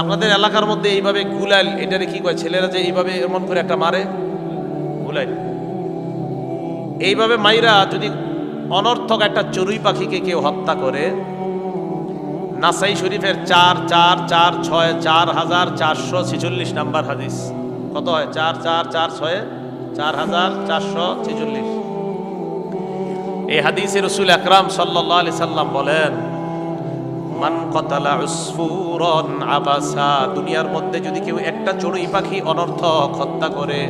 আপনাদের এলাকার মধ্যে এইভাবে গুলাইল, এটারে কি কয় ছেলেরা যে এইভাবে এমন করে একটা মারে, গুলাইল। এইভাবে মাইরা যদি অনর্থক একটা চড়ুই পাখিকে কেউ হত্যা করে, নাসাই শরীফের 4446 নাম্বার হাদিস, কত হয় 4446 4446। এই হাদিসে রাসূল আকরাম সাল্লাল্লাহু আলাইহি সাল্লাম বলেন, মান কতালা উসফুরান আবাসা, দুনিয়ার মধ্যে যদি কেউ একটা চড়ুই পাখি অনর্থক হত্যা করে,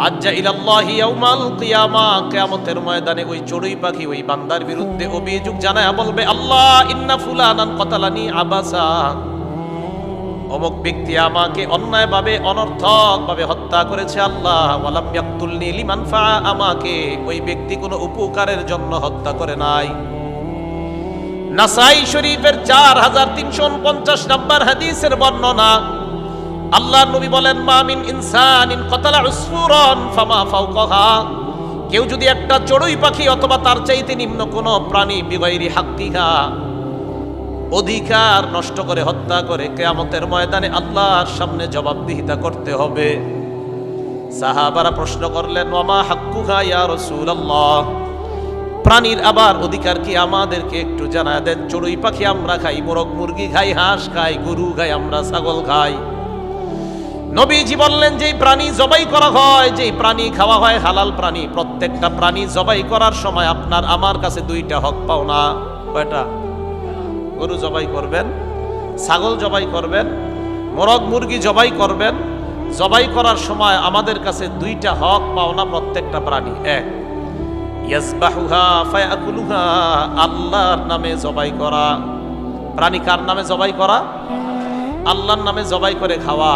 আজ্জা ইলাল্লাহি ইয়াউমাল কিয়ামা, কিয়ামতের ময়দানে ওই চড়ুই পাখি ওই বান্দার বিরুদ্ধে অভিযোগ জানায় বলবে, আল্লাহ ইন্না ফুলানান কতালানি আবাসা, অমুক ব্যক্তি আমাকে অন্যায়ভাবে অনর্থকভাবে হত্যা করেছে আল্লাহ, ওয়ালাম ইয়াকতুলনি লিমান ফা, আমাকে ওই ব্যক্তি কোনো উপকারের জন্য হত্যা করে নাই। নাসাই শরীফের 4349 নাম্বার হাদিসের বর্ণনা, আল্লাহর নবী বলেন, মা মিন ইনসানিন কতালা উসফুরান ফামা ফাওকাহা, কেউ যদি একটা চড়ুই পাখি অথবা তার চাইতে নিম্ন কোনো প্রাণী বিগাইরি হাক্কিহা, অধিকার নষ্ট করে হত্যা করে, কিয়ামতের ময়দানে আল্লাহর সামনে জবাবদিহিতা করতে হবে। সাহাবারা প্রশ্ন করলেন, ওয়ামা হাক্কুহা ইয়া রাসূলুল্লাহ, প্রাণীর আবার অধিকার কি, আমাদেরকে একটু জানায় দেন। চড়ুই পাখি আমরা খাই, মোরগ মুরগি খাই, হাঁস খাই, গরু খাই, আমরা ছাগল খাই। নবীজি বললেন, যেই প্রাণী জবাই করা হয়, যেই প্রাণী খাওয়া হয় হালাল প্রাণী, প্রত্যেকটা প্রাণী জবাই করার সময় আপনার আমার কাছে দুইটা হক পাও না। কয়টা? গরু জবাই করবেন, ছাগল জবাই করবেন, মোরগ মুরগি জবাই করবেন, জবাই করার সময় আমাদের কাছে দুইটা হক পাও না প্রত্যেকটা প্রাণী। এক, ইয়াসবাহুহা ফায়াকুলুহা, আল্লাহর নামে জবাই করা। প্রাণী কার নামে জবাই করা? আল্লাহর নামে জবাই করে খাওয়া।